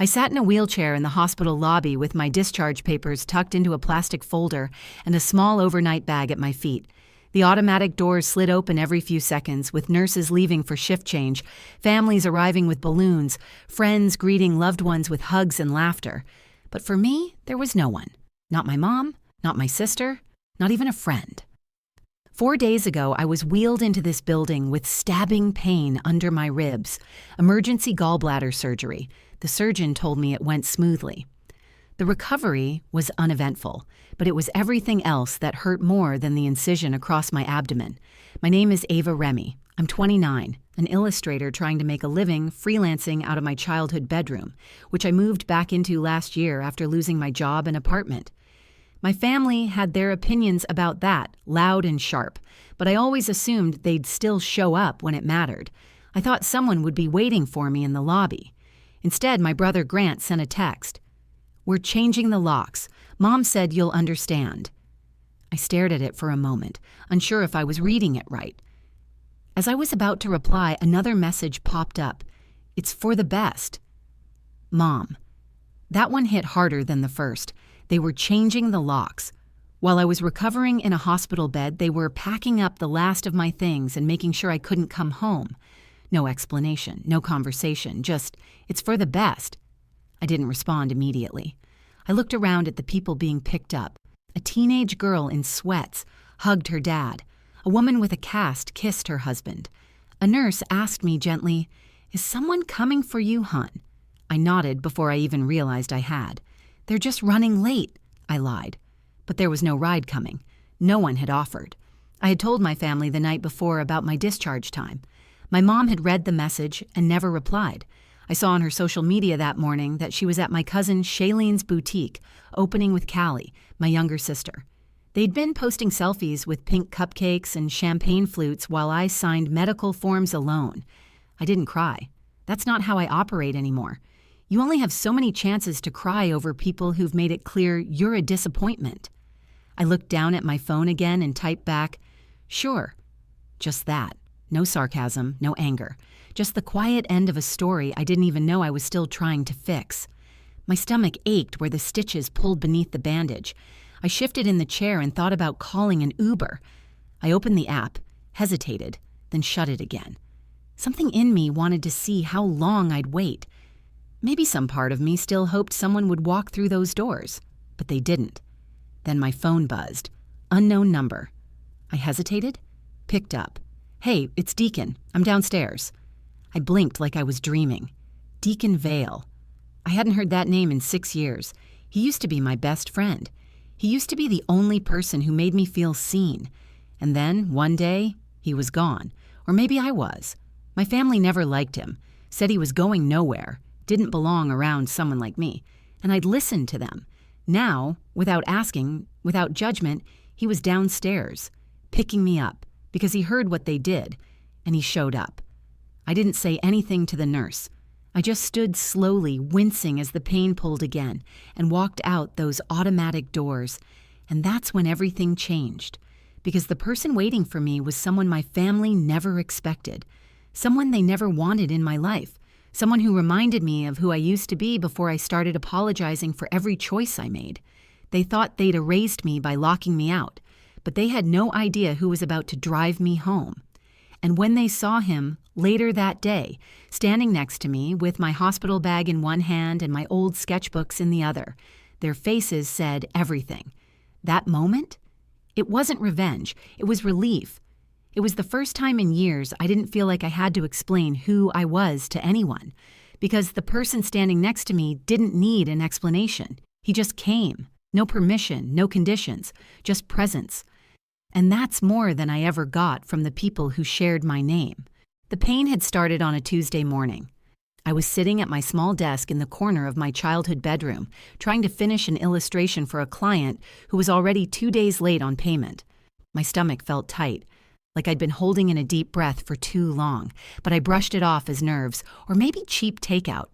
I sat in a wheelchair in the hospital lobby with my discharge papers tucked into a plastic folder and a small overnight bag at my feet. The automatic doors slid open every few seconds, with nurses leaving for shift change, families arriving with balloons, friends greeting loved ones with hugs and laughter. But for me, there was no one. Not my mom, not my sister, not even a friend. 4 days ago, I was wheeled into this building with stabbing pain under my ribs, emergency gallbladder surgery. The surgeon told me it went smoothly. The recovery was uneventful, but it was everything else that hurt more than the incision across my abdomen. My name is Ava Remy. I'm 29, an illustrator trying to make a living freelancing out of my childhood bedroom, which I moved back into last year after losing my job and apartment. My family had their opinions about that, loud and sharp, but I always assumed they'd still show up when it mattered. I thought someone would be waiting for me in the lobby. Instead, my brother Grant sent a text. "We're changing the locks. Mom said you'll understand." I stared at it for a moment, unsure if I was reading it right. As I was about to reply, another message popped up. "It's for the best." Mom. That one hit harder than the first. They were changing the locks. While I was recovering in a hospital bed, they were packing up the last of my things and making sure I couldn't come home. No explanation, no conversation, just, "It's for the best." I didn't respond immediately. I looked around at the people being picked up. A teenage girl in sweats hugged her dad. A woman with a cast kissed her husband. A nurse asked me gently, "Is someone coming for you, hon?" I nodded before I even realized I had. "They're just running late," I lied. But there was no ride coming. No one had offered. I had told my family the night before about my discharge time. My mom had read the message and never replied. I saw on her social media that morning that she was at my cousin Shailene's boutique, opening with Callie, my younger sister. They'd been posting selfies with pink cupcakes and champagne flutes while I signed medical forms alone. I didn't cry. That's not how I operate anymore. You only have so many chances to cry over people who've made it clear you're a disappointment. I looked down at my phone again and typed back, "Sure." Just that. No sarcasm, no anger. Just the quiet end of a story I didn't even know I was still trying to fix. My stomach ached where the stitches pulled beneath the bandage. I shifted in the chair and thought about calling an Uber. I opened the app, hesitated, then shut it again. Something in me wanted to see how long I'd wait. Maybe some part of me still hoped someone would walk through those doors, but they didn't. Then my phone buzzed. Unknown number. I hesitated, picked up. "Hey, it's Deacon. I'm downstairs." I blinked like I was dreaming. Deacon Vale. I hadn't heard that name in 6 years. He used to be my best friend. He used to be the only person who made me feel seen. And then, one day, he was gone. Or maybe I was. My family never liked him, said he was going nowhere, didn't belong around someone like me. And I'd listened to them. Now, without asking, without judgment, he was downstairs, picking me up, because he heard what they did, and he showed up. I didn't say anything to the nurse. I just stood slowly, wincing as the pain pulled again, and walked out those automatic doors. And that's when everything changed, because the person waiting for me was someone my family never expected, someone they never wanted in my life, someone who reminded me of who I used to be before I started apologizing for every choice I made. They thought they'd erased me by locking me out, but they had no idea who was about to drive me home. And when they saw him, later that day, standing next to me with my hospital bag in one hand and my old sketchbooks in the other, their faces said everything. That moment? It wasn't revenge, it was relief. It was the first time in years I didn't feel like I had to explain who I was to anyone, because the person standing next to me didn't need an explanation. He just came. No permission, no conditions, just presence. And that's more than I ever got from the people who shared my name. The pain had started on a Tuesday morning. I was sitting at my small desk in the corner of my childhood bedroom, trying to finish an illustration for a client who was already 2 days late on payment. My stomach felt tight, like I'd been holding in a deep breath for too long, but I brushed it off as nerves, or maybe cheap takeout.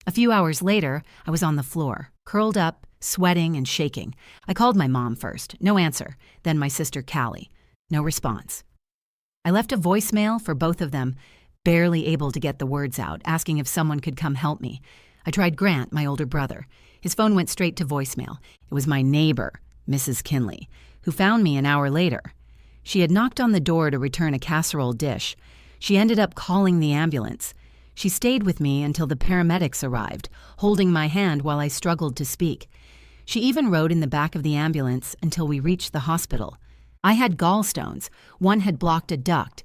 A few hours later, I was on the floor, curled up, sweating and shaking. I called my mom first, no answer, then my sister Callie, no response. I left a voicemail for both of them, barely able to get the words out, asking if someone could come help me. I tried Grant, my older brother. His phone went straight to voicemail. It was my neighbor, Mrs. Kinley, who found me an hour later. She had knocked on the door to return a casserole dish. She ended up calling the ambulance. She stayed with me until the paramedics arrived, holding my hand while I struggled to speak. She even rode in the back of the ambulance until we reached the hospital. I had gallstones. One had blocked a duct.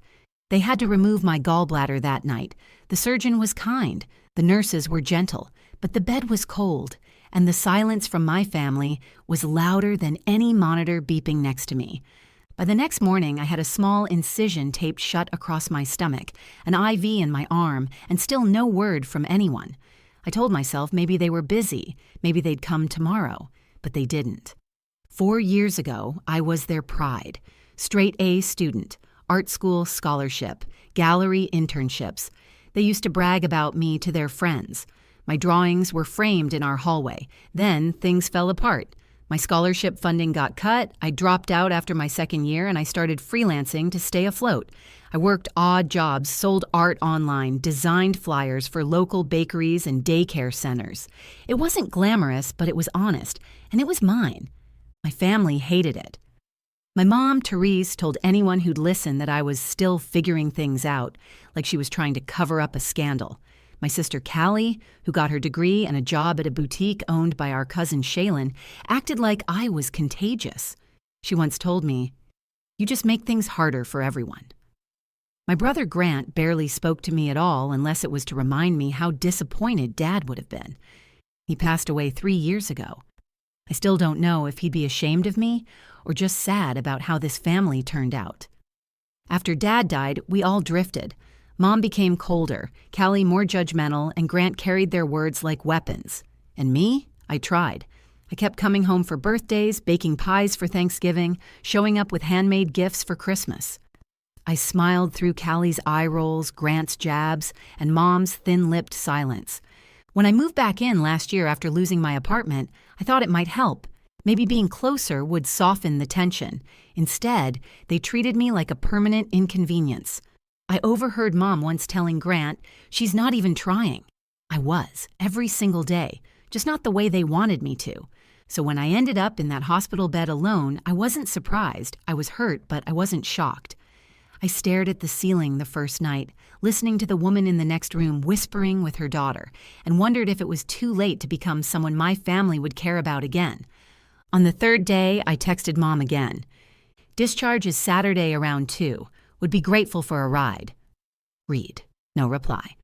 They had to remove my gallbladder that night. The surgeon was kind. The nurses were gentle. But the bed was cold, and the silence from my family was louder than any monitor beeping next to me. By the next morning, I had a small incision taped shut across my stomach, an IV in my arm, and still no word from anyone. I told myself maybe they were busy, maybe they'd come tomorrow, but they didn't. 4 years ago, I was their pride. Straight A student, art school scholarship, gallery internships. They used to brag about me to their friends. My drawings were framed in our hallway. Then things fell apart. My scholarship funding got cut, I dropped out after my second year, and I started freelancing to stay afloat. I worked odd jobs, sold art online, designed flyers for local bakeries and daycare centers. It wasn't glamorous, but it was honest, and it was mine. My family hated it. My mom, Therese, told anyone who'd listen that I was still figuring things out, like she was trying to cover up a scandal. My sister Callie, who got her degree and a job at a boutique owned by our cousin Shaylin, acted like I was contagious. She once told me, "You just make things harder for everyone." My brother Grant barely spoke to me at all unless it was to remind me how disappointed Dad would have been. He passed away 3 years ago. I still don't know if he'd be ashamed of me or just sad about how this family turned out. After Dad died, we all drifted. Mom became colder, Callie more judgmental, and Grant carried their words like weapons. And me? I tried. I kept coming home for birthdays, baking pies for Thanksgiving, showing up with handmade gifts for Christmas. I smiled through Callie's eye rolls, Grant's jabs, and Mom's thin-lipped silence. When I moved back in last year after losing my apartment, I thought it might help. Maybe being closer would soften the tension. Instead, they treated me like a permanent inconvenience. I overheard Mom once telling Grant, "She's not even trying." I was, every single day, just not the way they wanted me to. So when I ended up in that hospital bed alone, I wasn't surprised. I was hurt, but I wasn't shocked. I stared at the ceiling the first night, listening to the woman in the next room whispering with her daughter, and wondered if it was too late to become someone my family would care about again. On the third day, I texted Mom again. "Discharge is Saturday around 2. Would be grateful for a ride." Read. No reply.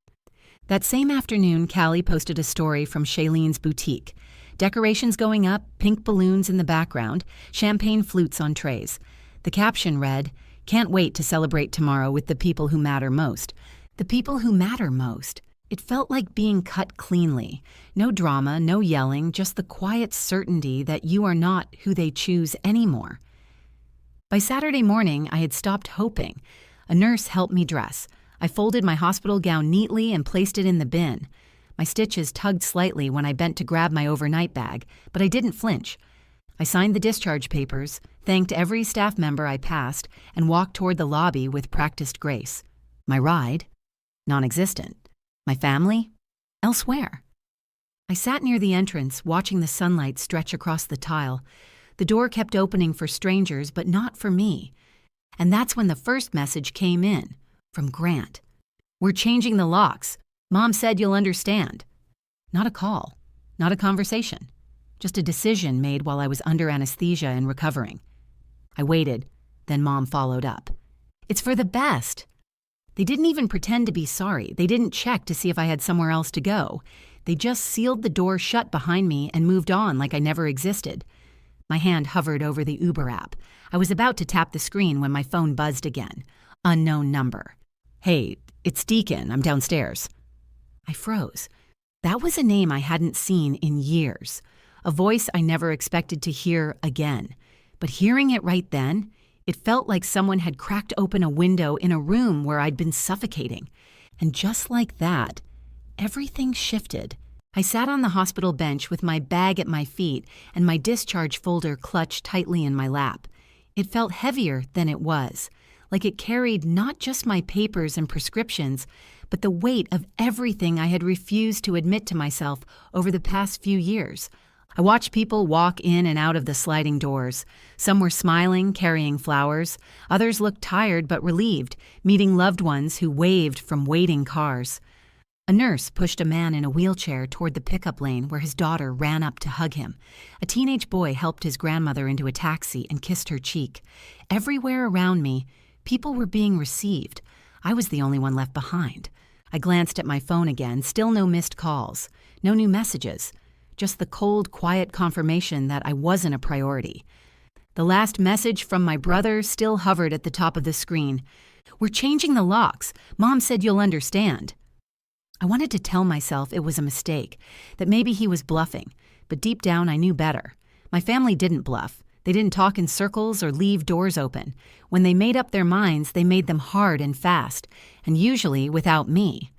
That same afternoon, Callie posted a story from Shaylene's boutique. Decorations going up, pink balloons in the background, champagne flutes on trays. The caption read, "Can't wait to celebrate tomorrow with the people who matter most." The people who matter most. It felt like being cut cleanly. No drama, no yelling, just the quiet certainty that you are not who they choose anymore. By Saturday morning, I had stopped hoping. A nurse helped me dress. I folded my hospital gown neatly and placed it in the bin. My stitches tugged slightly when I bent to grab my overnight bag, but I didn't flinch. I signed the discharge papers, thanked every staff member I passed, and walked toward the lobby with practiced grace. My ride? Non-existent. My family? Elsewhere. I sat near the entrance, watching the sunlight stretch across the tile. The door kept opening for strangers, but not for me. And that's when the first message came in, from Grant. "We're changing the locks. Mom said you'll understand." Not a call, not a conversation, just a decision made while I was under anesthesia and recovering. I waited, then Mom followed up. "It's for the best." They didn't even pretend to be sorry. They didn't check to see if I had somewhere else to go. They just sealed the door shut behind me and moved on like I never existed. My hand hovered over the Uber app. I was about to tap the screen when my phone buzzed again. Unknown number. "Hey, it's Deacon. I'm downstairs." I froze. That was a name I hadn't seen in years. A voice I never expected to hear again. But hearing it right then, it felt like someone had cracked open a window in a room where I'd been suffocating. And just like that, everything shifted. I sat on the hospital bench with my bag at my feet and my discharge folder clutched tightly in my lap. It felt heavier than it was, like it carried not just my papers and prescriptions, but the weight of everything I had refused to admit to myself over the past few years. I watched people walk in and out of the sliding doors. Some were smiling, carrying flowers. Others looked tired but relieved, meeting loved ones who waved from waiting cars. A nurse pushed a man in a wheelchair toward the pickup lane where his daughter ran up to hug him. A teenage boy helped his grandmother into a taxi and kissed her cheek. Everywhere around me, people were being received. I was the only one left behind. I glanced at my phone again, still no missed calls, no new messages, just the cold, quiet confirmation that I wasn't a priority. The last message from my brother still hovered at the top of the screen. "We're changing the locks. Mom said you'll understand." I wanted to tell myself it was a mistake, that maybe he was bluffing, but deep down I knew better. My family didn't bluff. They didn't talk in circles or leave doors open. When they made up their minds, they made them hard and fast, and usually without me.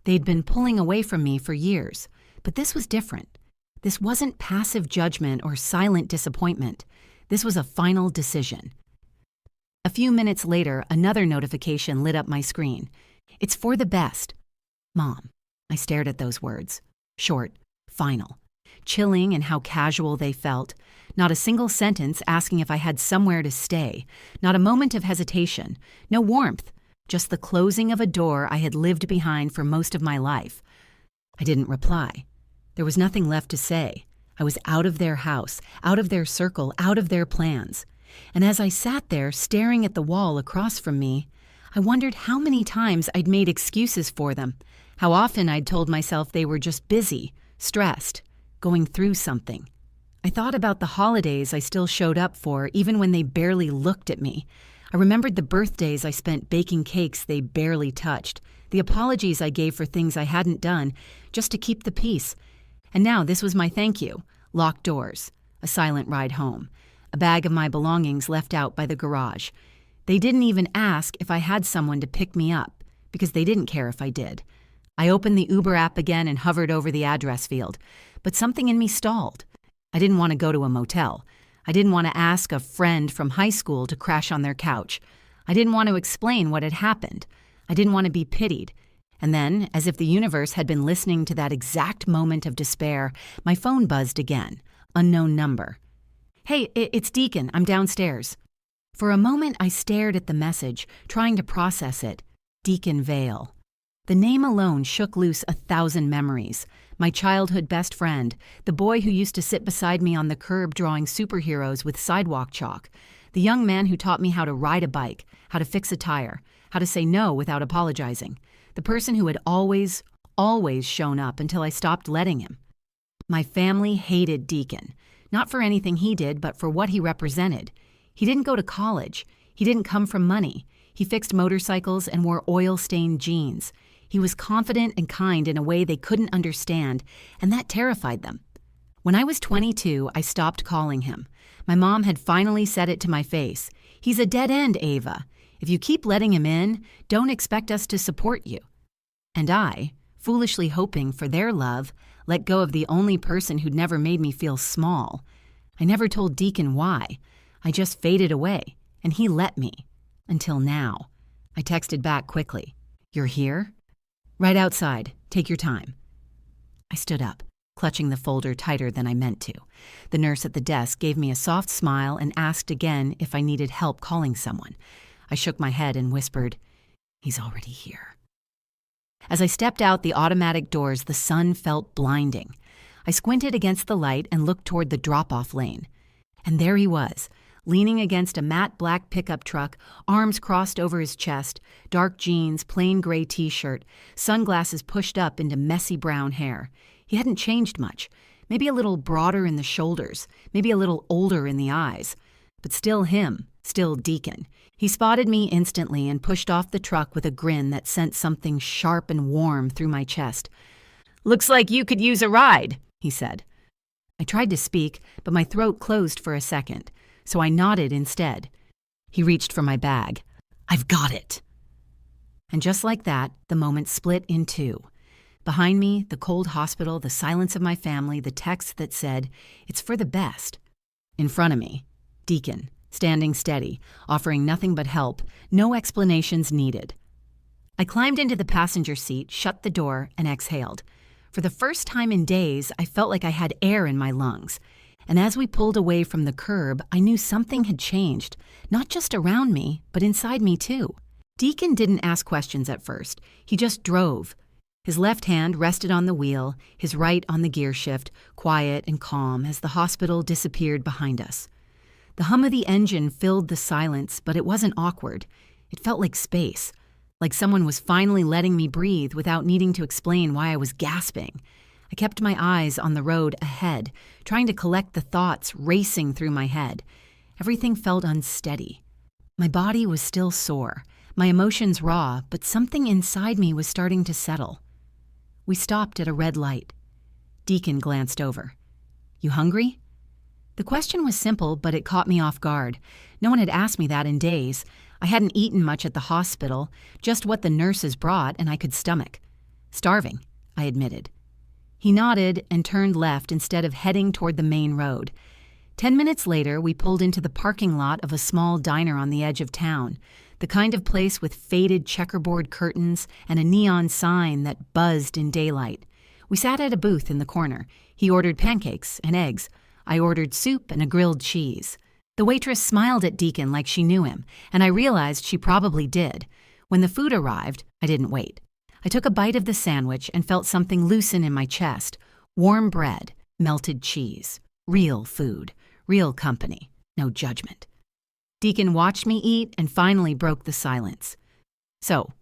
They'd been pulling away from me for years, but this was different. This wasn't passive judgment or silent disappointment. This was a final decision. A few minutes later, another notification lit up my screen. "It's for the best. Mom." I stared at those words. Short, final, chilling in how casual they felt. Not a single sentence asking if I had somewhere to stay. Not a moment of hesitation. No warmth. Just the closing of a door I had lived behind for most of my life. I didn't reply. There was nothing left to say. I was out of their house, out of their circle, out of their plans. And as I sat there staring at the wall across from me, I wondered how many times I'd made excuses for them, how often I'd told myself they were just busy, stressed, going through something. I thought about the holidays I still showed up for, even when they barely looked at me. I remembered the birthdays I spent baking cakes they barely touched, the apologies I gave for things I hadn't done, just to keep the peace. And now this was my thank you: locked doors, a silent ride home, a bag of my belongings left out by the garage. They didn't even ask if I had someone to pick me up, because they didn't care if I did. I opened the Uber app again and hovered over the address field, but something in me stalled. I didn't want to go to a motel. I didn't want to ask a friend from high school to crash on their couch. I didn't want to explain what had happened. I didn't want to be pitied. And then, as if the universe had been listening to that exact moment of despair, my phone buzzed again. Unknown number. "Hey, it's Deacon. I'm downstairs." For a moment, I stared at the message, trying to process it. Deacon Vale. The name alone shook loose 1,000 memories. My childhood best friend, the boy who used to sit beside me on the curb drawing superheroes with sidewalk chalk, the young man who taught me how to ride a bike, how to fix a tire, how to say no without apologizing, the person who had always shown up until I stopped letting him. My family hated Deacon, not for anything he did, but for what he represented. He didn't go to college. He didn't come from money. He fixed motorcycles and wore oil-stained jeans. He was confident and kind in a way they couldn't understand, and that terrified them. When I was 22, I stopped calling him. My mom had finally said it to my face. "He's a dead end, Ava. If you keep letting him in, don't expect us to support you." And I, foolishly hoping for their love, let go of the only person who'd never made me feel small. I never told Deacon why. I just faded away, and he let me. Until now. I texted back quickly. "You're here?" "Right outside. Take your time." I stood up, clutching the folder tighter than I meant to. The nurse at the desk gave me a soft smile and asked again if I needed help calling someone. I shook my head and whispered, "He's already here." As I stepped out the automatic doors, the sun felt blinding. I squinted against the light and looked toward the drop-off lane. And there he was, leaning against a matte black pickup truck, arms crossed over his chest, dark jeans, plain gray t-shirt, sunglasses pushed up into messy brown hair. He hadn't changed much, maybe a little broader in the shoulders, maybe a little older in the eyes. But still him, still Deacon. He spotted me instantly and pushed off the truck with a grin that sent something sharp and warm through my chest. "Looks like you could use a ride," he said. I tried to speak, but my throat closed for a second, so I nodded instead. He reached for my bag. "I've got it." And just like that, the moment split in two. Behind me, the cold hospital, the silence of my family, the text that said, "It's for the best." In front of me, Deacon, standing steady, offering nothing but help, no explanations needed. I climbed into the passenger seat, shut the door, and exhaled. For the first time in days, I felt like I had air in my lungs. And as we pulled away from the curb, I knew something had changed, not just around me, but inside me too. Deacon didn't ask questions at first. He just drove. His left hand rested on the wheel, his right on the gear shift, quiet and calm as the hospital disappeared behind us. The hum of the engine filled the silence, but it wasn't awkward. It felt like space, like someone was finally letting me breathe without needing to explain why I was gasping. I kept my eyes on the road ahead, trying to collect the thoughts racing through my head. Everything felt unsteady. My body was still sore, my emotions raw, but something inside me was starting to settle. We stopped at a red light. Deacon glanced over. "You hungry?" The question was simple, but it caught me off guard. No one had asked me that in days. I hadn't eaten much at the hospital, just what the nurses brought and I could stomach. "Starving," I admitted. He nodded and turned left instead of heading toward the main road. 10 minutes later, we pulled into the parking lot of a small diner on the edge of town, the kind of place with faded checkerboard curtains and a neon sign that buzzed in daylight. We sat at a booth in the corner. He ordered pancakes and eggs. I ordered soup and a grilled cheese. The waitress smiled at Deacon like she knew him, and I realized she probably did. When the food arrived, I didn't wait. I took a bite of the sandwich and felt something loosen in my chest. Warm bread, melted cheese, real food, real company, no judgment. Deacon watched me eat and finally broke the silence. "So,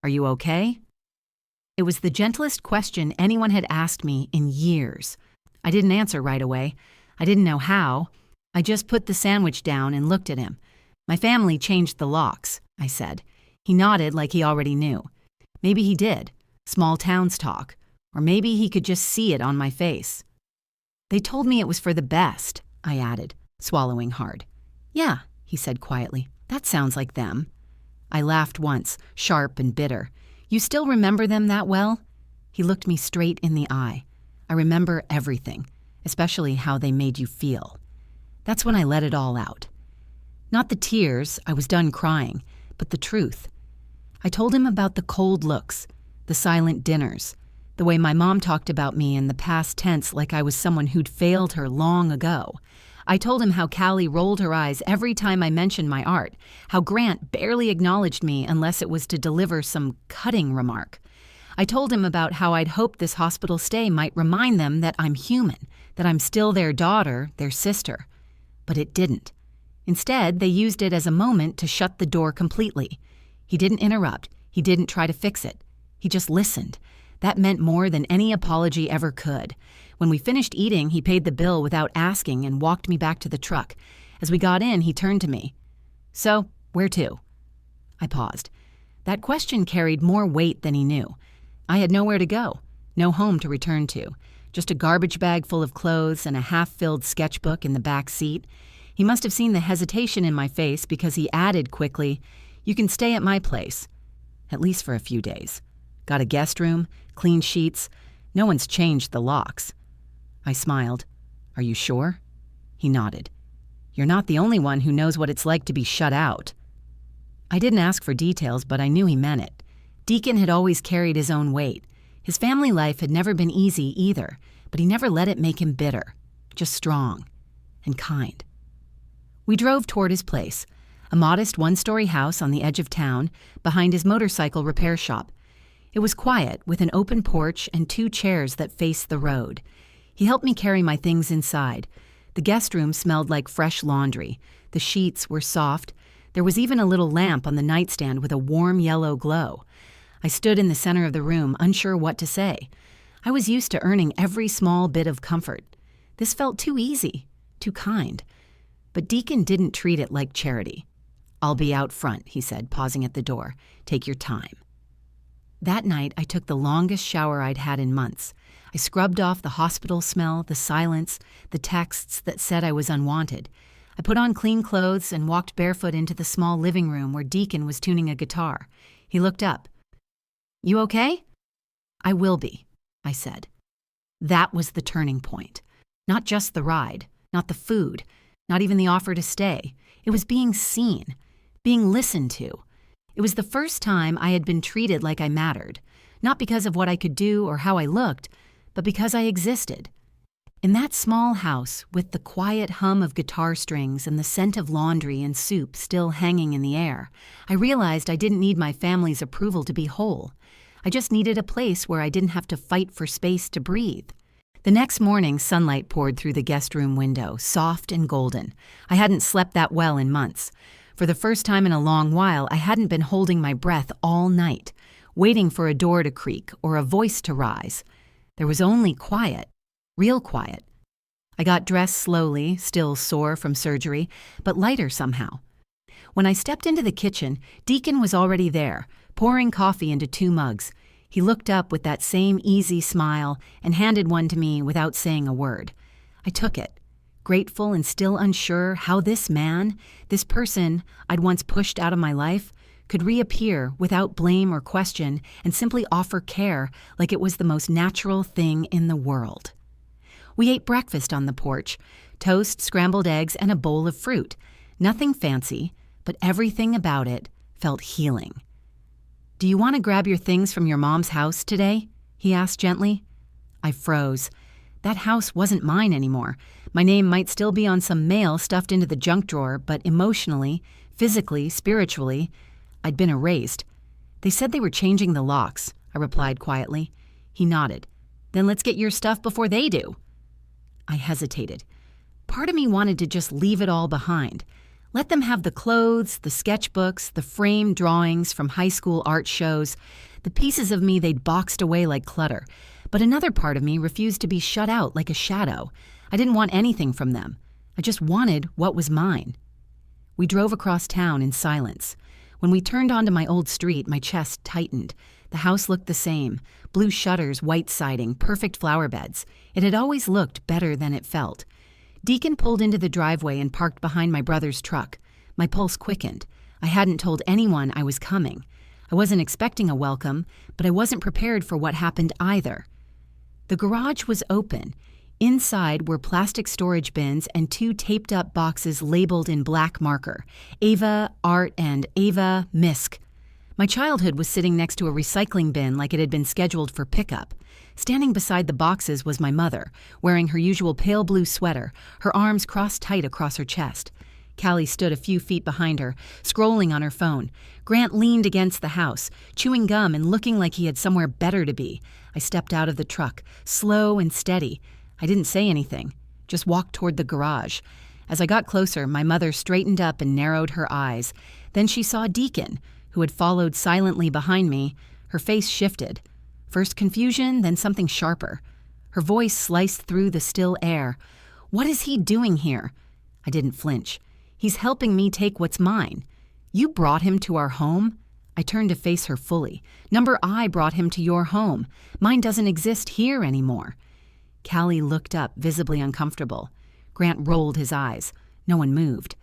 are you okay?" It was the gentlest question anyone had asked me in years. I didn't answer right away. I didn't know how. I just put the sandwich down and looked at him. "My family changed the locks," I said. He nodded like he already knew. Maybe he did. Small towns talk. Or maybe he could just see it on my face. "They told me it was for the best," I added, swallowing hard. "Yeah," he said quietly. "That sounds like them." I laughed once, sharp and bitter. "You still remember them that well?" He looked me straight in the eye. "I remember everything, especially how they made you feel." That's when I let it all out. Not the tears, I was done crying, but the truth. I told him about the cold looks, the silent dinners, the way my mom talked about me in the past tense like I was someone who'd failed her long ago. I told him how Callie rolled her eyes every time I mentioned my art, how Grant barely acknowledged me unless it was to deliver some cutting remark. I told him about how I'd hoped this hospital stay might remind them that I'm human, that I'm still their daughter, their sister. But it didn't. Instead, they used it as a moment to shut the door completely. He didn't interrupt. He didn't try to fix it. He just listened. That meant more than any apology ever could. When we finished eating, he paid the bill without asking and walked me back to the truck. As we got in, he turned to me. "So, where to?" I paused. That question carried more weight than he knew. I had nowhere to go, no home to return to. Just a garbage bag full of clothes and a half-filled sketchbook in the back seat. He must have seen the hesitation in my face because he added quickly, "You can stay at my place. At least for a few days. Got a guest room, clean sheets. No one's changed the locks." I smiled. "Are you sure?" He nodded. "You're not the only one who knows what it's like to be shut out." I didn't ask for details, but I knew he meant it. Deacon had always carried his own weight. His family life had never been easy either, but he never let it make him bitter, just strong and kind. We drove toward his place, a modest one-story house on the edge of town, behind his motorcycle repair shop. It was quiet, with an open porch and 2 chairs that faced the road. He helped me carry my things inside. The guest room smelled like fresh laundry. The sheets were soft. There was even a little lamp on the nightstand with a warm yellow glow. I stood in the center of the room, unsure what to say. I was used to earning every small bit of comfort. This felt too easy, too kind. But Deacon didn't treat it like charity. "I'll be out front," he said, pausing at the door. "Take your time." That night, I took the longest shower I'd had in months. I scrubbed off the hospital smell, the silence, the texts that said I was unwanted. I put on clean clothes and walked barefoot into the small living room where Deacon was tuning a guitar. He looked up. "You okay?" "I will be," I said. That was the turning point. Not just the ride, not the food, Not even the offer to stay. It was being seen, being listened to. It was the first time I had been treated like I mattered, not because of what I could do or how I looked, but because I existed. In that small house, with the quiet hum of guitar strings and the scent of laundry and soup still hanging in the air, I realized I didn't need my family's approval to be whole. I just needed a place where I didn't have to fight for space to breathe. The next morning, sunlight poured through the guest room window, soft and golden. I hadn't slept that well in months. For the first time in a long while, I hadn't been holding my breath all night, waiting for a door to creak or a voice to rise. There was only quiet. Real quiet. I got dressed slowly, still sore from surgery, but lighter somehow. When I stepped into the kitchen, Deacon was already there, pouring coffee into 2 mugs. He looked up with that same easy smile and handed one to me without saying a word. I took it, grateful and still unsure how this man, this person I'd once pushed out of my life, could reappear without blame or question and simply offer care like it was the most natural thing in the world. We ate breakfast on the porch, toast, scrambled eggs, and a bowl of fruit. Nothing fancy, but everything about it felt healing. "Do you want to grab your things from your mom's house today?" he asked gently. I froze. That house wasn't mine anymore. My name might still be on some mail stuffed into the junk drawer, but emotionally, physically, spiritually, I'd been erased. "They said they were changing the locks," I replied quietly. He nodded. "Then let's get your stuff before they do." I hesitated. Part of me wanted to just leave it all behind. Let them have the clothes, the sketchbooks, the framed drawings from high school art shows, the pieces of me they'd boxed away like clutter. But another part of me refused to be shut out like a shadow. I didn't want anything from them. I just wanted what was mine. We drove across town in silence. When we turned onto my old street, my chest tightened. The house looked the same. Blue shutters, white siding, perfect flower beds. It had always looked better than it felt. Deacon pulled into the driveway and parked behind my brother's truck. My pulse quickened. I hadn't told anyone I was coming. I wasn't expecting a welcome, but I wasn't prepared for what happened either. The garage was open. Inside were plastic storage bins and 2 taped-up boxes labeled in black marker, Ava, Art, and Ava, Misk. My childhood was sitting next to a recycling bin like it had been scheduled for pickup. Standing beside the boxes was my mother, wearing her usual pale blue sweater, her arms crossed tight across her chest. Callie stood a few feet behind her, scrolling on her phone. Grant leaned against the house, chewing gum and looking like he had somewhere better to be. I stepped out of the truck, slow and steady. I didn't say anything, just walked toward the garage. As I got closer, my mother straightened up and narrowed her eyes. Then she saw Deacon, who had followed silently behind me. Her face shifted. First confusion, then something sharper. Her voice sliced through the still air. "What is he doing here?" I didn't flinch. "He's helping me take what's mine." "You brought him to our home?" I turned to face her fully. "Number I brought him to your home. Mine doesn't exist here anymore." Callie looked up, visibly uncomfortable. Grant rolled his eyes. No one moved.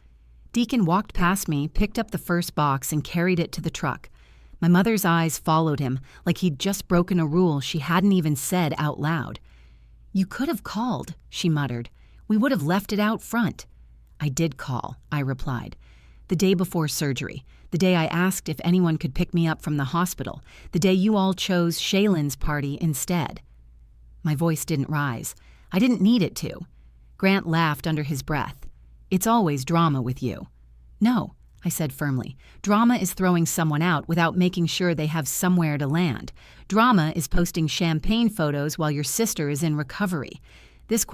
Deacon walked past me, picked up the first box, and carried it to the truck. My mother's eyes followed him, like he'd just broken a rule she hadn't even said out loud. "You could have called," she muttered. "We would have left it out front." "I did call," I replied. "The day before surgery, the day I asked if anyone could pick me up from the hospital, the day you all chose Shaylin's party instead." My voice didn't rise. I didn't need it to. Grant laughed under his breath. "It's always drama with you." "No," I said firmly. "Drama is throwing someone out without making sure they have somewhere to land. Drama is posting champagne photos while your sister is in recovery. This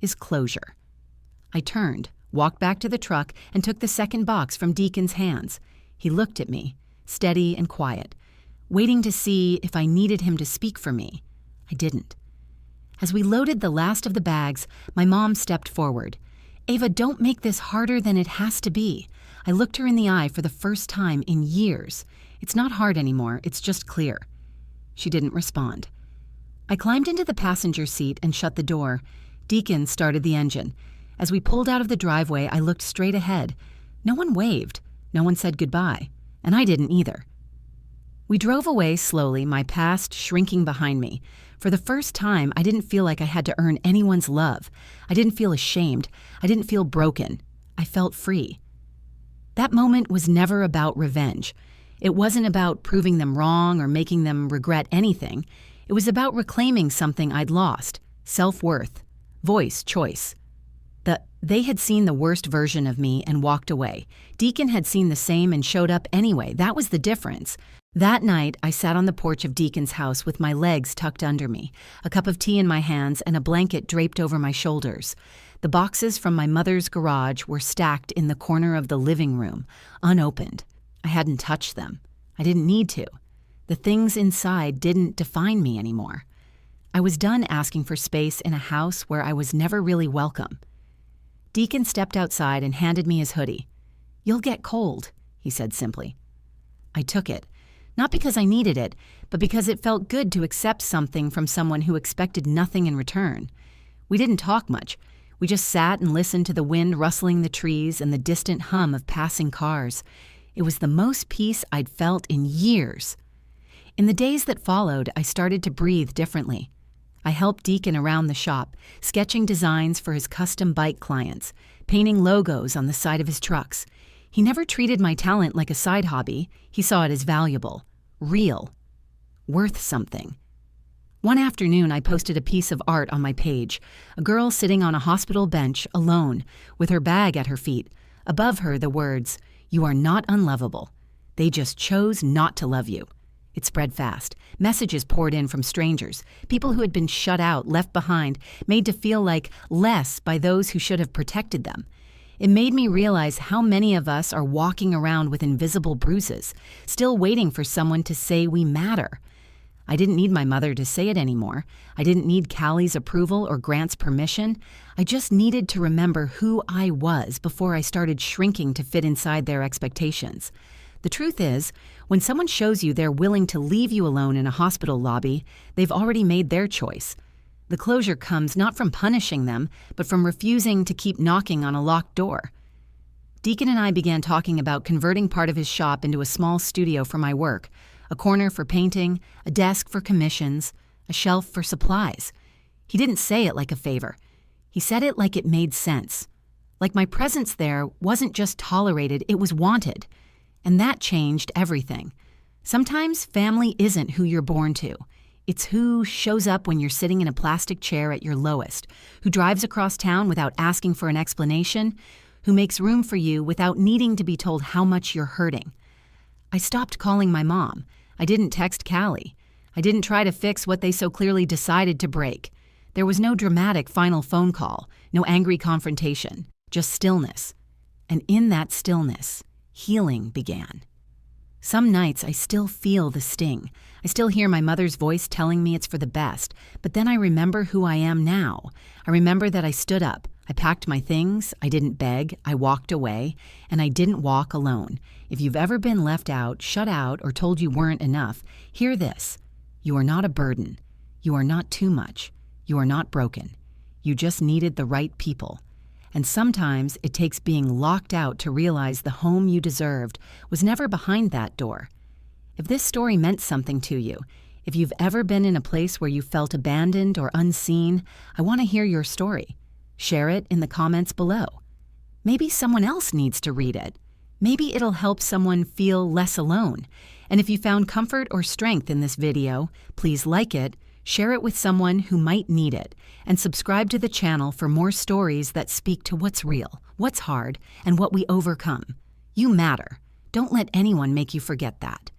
is closure." I turned, walked back to the truck, and took the second box from Deacon's hands. He looked at me, steady and quiet, waiting to see if I needed him to speak for me. I didn't. As we loaded the last of the bags, my mom stepped forward. "Ava, don't make this harder than it has to be." I looked her in the eye for the first time in years. "It's not hard anymore, it's just clear." She didn't respond. I climbed into the passenger seat and shut the door. Deacon started the engine. As we pulled out of the driveway, I looked straight ahead. No one waved. No one said goodbye. And I didn't either. We drove away slowly, my past shrinking behind me. For the first time, I didn't feel like I had to earn anyone's love. I didn't feel ashamed. I didn't feel broken. I felt free. That moment was never about revenge. It wasn't about proving them wrong or making them regret anything. It was about reclaiming something I'd lost: self-worth, voice, choice. They had seen the worst version of me and walked away. Deacon had seen the same and showed up anyway. That was the difference. That night, I sat on the porch of Deacon's house with my legs tucked under me, a cup of tea in my hands and a blanket draped over my shoulders. The boxes from my mother's garage were stacked in the corner of the living room, unopened. I hadn't touched them. I didn't need to. The things inside didn't define me anymore. I was done asking for space in a house where I was never really welcome. Deacon stepped outside and handed me his hoodie. "You'll get cold," he said simply. I took it, not because I needed it, but because it felt good to accept something from someone who expected nothing in return. We didn't talk much. We just sat and listened to the wind rustling the trees and the distant hum of passing cars. It was the most peace I'd felt in years. In the days that followed, I started to breathe differently. I helped Deacon around the shop, sketching designs for his custom bike clients, painting logos on the side of his trucks. He never treated my talent like a side hobby. He saw it as valuable, real, worth something. One afternoon, I posted a piece of art on my page, a girl sitting on a hospital bench alone, with her bag at her feet. Above her, the words, "You are not unlovable. They just chose not to love you." It spread fast. Messages poured in from strangers, people who had been shut out, left behind, made to feel like less by those who should have protected them. It made me realize how many of us are walking around with invisible bruises, still waiting for someone to say we matter. I didn't need my mother to say it anymore. I didn't need Callie's approval or Grant's permission. I just needed to remember who I was before I started shrinking to fit inside their expectations. The truth is, when someone shows you they're willing to leave you alone in a hospital lobby, they've already made their choice. The closure comes not from punishing them, but from refusing to keep knocking on a locked door. Deacon and I began talking about converting part of his shop into a small studio for my work, a corner for painting, a desk for commissions, a shelf for supplies. He didn't say it like a favor. He said it like it made sense. Like my presence there wasn't just tolerated, it was wanted. And that changed everything. Sometimes family isn't who you're born to. It's who shows up when you're sitting in a plastic chair at your lowest, who drives across town without asking for an explanation, who makes room for you without needing to be told how much you're hurting. I stopped calling my mom. I didn't text Callie. I didn't try to fix what they so clearly decided to break. There was no dramatic final phone call, no angry confrontation, just stillness. And in that stillness, healing began. Some nights I still feel the sting. I still hear my mother's voice telling me it's for the best, but then I remember who I am now. I remember that I stood up. I packed my things, I didn't beg, I walked away, and I didn't walk alone. If you've ever been left out, shut out, or told you weren't enough, hear this. You are not a burden. You are not too much. You are not broken. You just needed the right people. And sometimes it takes being locked out to realize the home you deserved was never behind that door. If this story meant something to you, if you've ever been in a place where you felt abandoned or unseen, I want to hear your story. Share it in the comments below. Maybe someone else needs to read it. Maybe it'll help someone feel less alone. And if you found comfort or strength in this video, please like it, share it with someone who might need it, and subscribe to the channel for more stories that speak to what's real, what's hard, and what we overcome. You matter. Don't let anyone make you forget that.